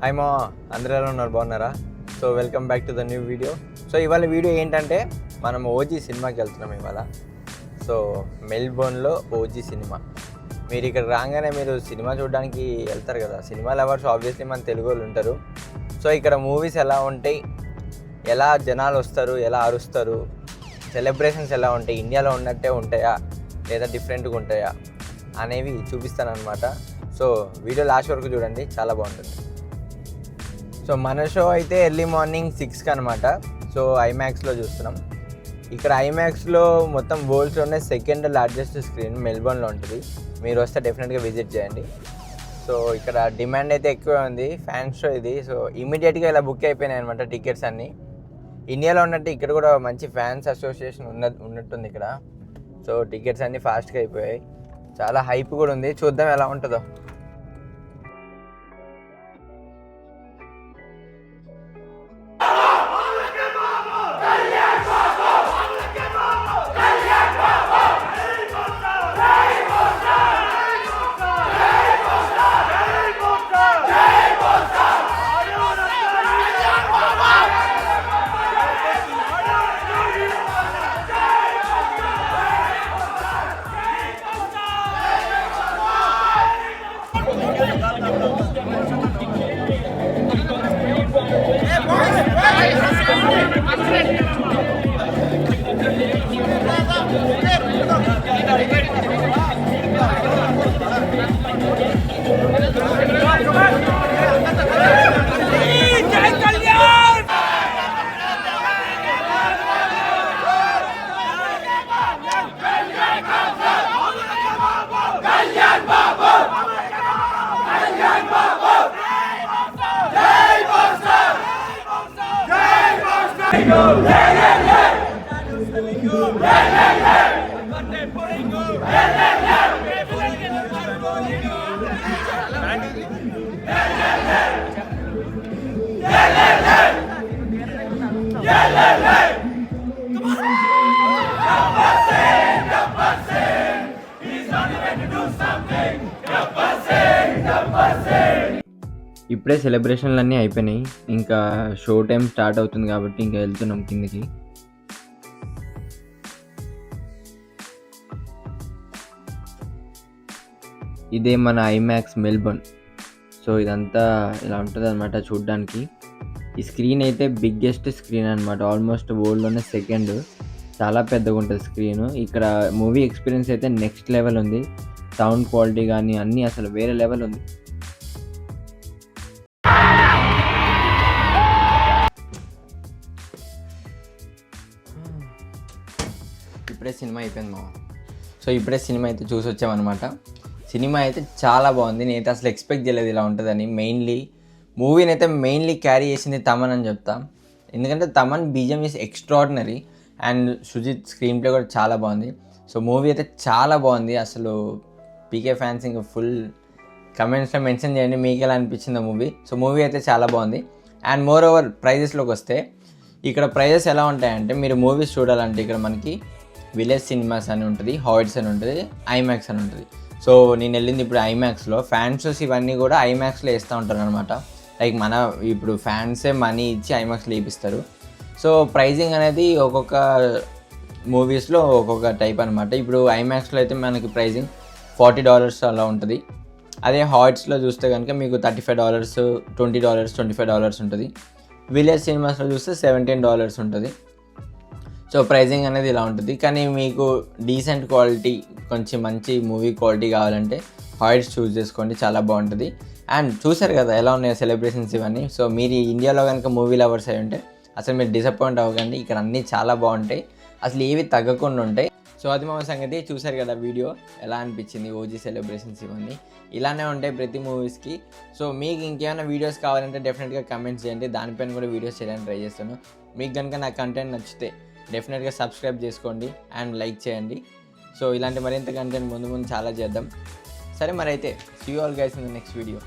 Hi మా అందరూ ఎలా ఉన్నారు, బాగున్నారా? So welcome back to the new video. So ఇవాళ వీడియో ఏంటంటే మనం ఓజీ సినిమాకి వెళ్తున్నాం ఇవాళ. సో మెల్బోర్న్లో ఓజీ సినిమా. మీరు ఇక్కడ రాగానే మీరు సినిమా చూడడానికి వెళ్తారు కదా, సినిమా లవర్స్ ఆబ్వియస్లీ మన తెలుగు వాళ్ళు ఉంటారు. సో ఇక్కడ మూవీస్ ఎలా ఉంటాయి, ఎలా జనాలు వస్తారు, ఎలా అరుస్తారు, సెలబ్రేషన్స్ ఎలా ఉంటాయి, ఇండియాలో ఉన్నట్టే ఉంటాయా లేదా డిఫరెంట్గా ఉంటాయా అనేవి చూపిస్తానన్నమాట. సో వీడియో లాస్ట్ వరకు చూడండి, చాలా బాగుంటుంది. సో మన షో అయితే ఎర్లీ మార్నింగ్ 6కి అనమాట. సో ఐమాక్స్లో చూస్తున్నాం. ఇక్కడ ఐమాక్స్లో మొత్తం వరల్డ్లోనే సెకండ్ లార్జెస్ట్ స్క్రీన్ మెల్బోర్న్లో ఉంటుంది. మీరు వస్తే డెఫినెట్గా విజిట్ చేయండి. సో ఇక్కడ డిమాండ్ అయితే ఎక్కువ ఉంది, ఫ్యాన్స్ షో ఇది. సో ఇమీడియట్గా ఇలా బుక్ అయిపోయినాయి అనమాట టికెట్స్ అన్నీ. ఇండియాలో ఉన్నట్టు ఇక్కడ కూడా మంచి ఫ్యాన్స్ అసోసియేషన్ ఉన్నట్టుంది ఇక్కడ. సో టికెట్స్ అన్నీ ఫాస్ట్గా అయిపోయాయి, చాలా హైప్ కూడా ఉంది. చూద్దాం ఎలా ఉంటుందో. ఇప్పుడే సెలబ్రేషన్లు అన్నీ అయిపోయినాయి, ఇంకా షో టైం స్టార్ట్ అవుతుంది కాబట్టి ఇంకా వెళ్తున్నాం కిందకి. ఇదే మన ఐమాక్స్ మెల్బోర్న్. సో ఇదంతా ఇలా ఉంటుంది అనమాట చూడ్డానికి. ఈ స్క్రీన్ అయితే బిగ్గెస్ట్ స్క్రీన్ అనమాట, ఆల్మోస్ట్ వరల్డ్లోనే సెకండ్. చాలా పెద్దగా ఉంటుంది స్క్రీన్. ఇక్కడ మూవీ ఎక్స్పీరియన్స్ అయితే నెక్స్ట్ లెవెల్ ఉంది. సౌండ్ క్వాలిటీ కానీ అన్నీ అసలు వేరే లెవెల్ ఉంది. ఇప్పుడే సినిమా అయిపోయింది మా. సో ఇప్పుడే సినిమా అయితే చూసి వచ్చామన్నమాట. సినిమా అయితే చాలా బాగుంది. నేనైతే అసలు ఎక్స్పెక్ట్ చేయలేదు ఇలా ఉంటుందని. మూవీని అయితే మెయిన్లీ క్యారీ చేసింది తమన్ అని చెప్తా. ఎందుకంటే Thaman BGM is extraordinary and Sujeeth screenplay కూడా చాలా బాగుంది. సో మూవీ అయితే చాలా బాగుంది. అసలు పీకే ఫ్యాన్స్ ఇంకా ఫుల్ కమెంట్స్లో మెన్షన్ చేయండి మీకు ఎలా అనిపించింది మూవీ. సో మూవీ అయితే చాలా బాగుంది. అండ్ మోర్ ఓవర్ ప్రైజెస్లోకి వస్తే ఇక్కడ ప్రైజెస్ ఎలా ఉంటాయంటే, మీరు మూవీస్ చూడాలంటే ఇక్కడ మనకి విలేజ్ సినిమాస్ అని ఉంటుంది, హాయిట్స్ అని ఉంటుంది, ఐమాక్స్ అని ఉంటుంది. సో నేను వెళ్ళింది ఇప్పుడు ఐమాక్స్లో. ఫ్యాన్ షోస్ ఇవన్నీ కూడా ఐమాక్స్లో వేస్తూ ఉంటారు అనమాట. లైక్ మన ఇప్పుడు ఫ్యాన్సే మనీ ఇచ్చి ఐమాక్స్లో వేపిస్తారు. సో ప్రైజింగ్ అనేది ఒక్కొక్క మూవీస్లో ఒక్కొక్క టైప్ అనమాట. ఇప్పుడు ఐమాక్స్లో అయితే మనకి ప్రైజింగ్ $40 అలా ఉంటుంది. అదే హాయిట్స్లో చూస్తే కనుక మీకు $35, $20, $25 ఉంటుంది. విలేజ్ సినిమాస్లో చూస్తే $17 ఉంటుంది. సో ప్రైజింగ్ అనేది ఇలా ఉంటుంది. కానీ మీకు డీసెంట్ క్వాలిటీ, కొంచెం మంచి మూవీ క్వాలిటీ కావాలంటే హాయిట్స్ చూస్ చేసుకోండి, చాలా బాగుంటుంది. అండ్ చూసారు కదా ఎలా ఉన్నాయో సెలబ్రేషన్స్ ఇవన్నీ. సో మీరు ఇండియాలో కనుక మూవీ లవర్స్ అయి ఉంటే అసలు మీరు డిసప్పాయింట్ అవ్వకండి, ఇక్కడ అన్నీ చాలా బాగుంటాయి, అసలు ఏవి తగ్గకుండా ఉంటాయి. సో అది మా సంగతి. చూసారు కదా వీడియో, ఎలా అనిపించింది ఓజీ సెలబ్రేషన్స్ ఇవన్నీ. ఇలానే ఉంటాయి ప్రతి మూవీస్కి. సో మీకు ఇంకేమైనా వీడియోస్ కావాలంటే డెఫినెట్గా కమెంట్స్ చేయండి, దానిపైన కూడా వీడియోస్ చేయడానికి ట్రై చేస్తాను. మీకు కనుక నా కంటెంట్ నచ్చితే డెఫినెట్గా సబ్స్క్రైబ్ చేసుకోండి అండ్ లైక్ చేయండి. సో ఇలాంటి మరింత కంటెంట్ ముందు చాలా చేద్దాం. సరే మరి అయితే, see you all guys in the next video.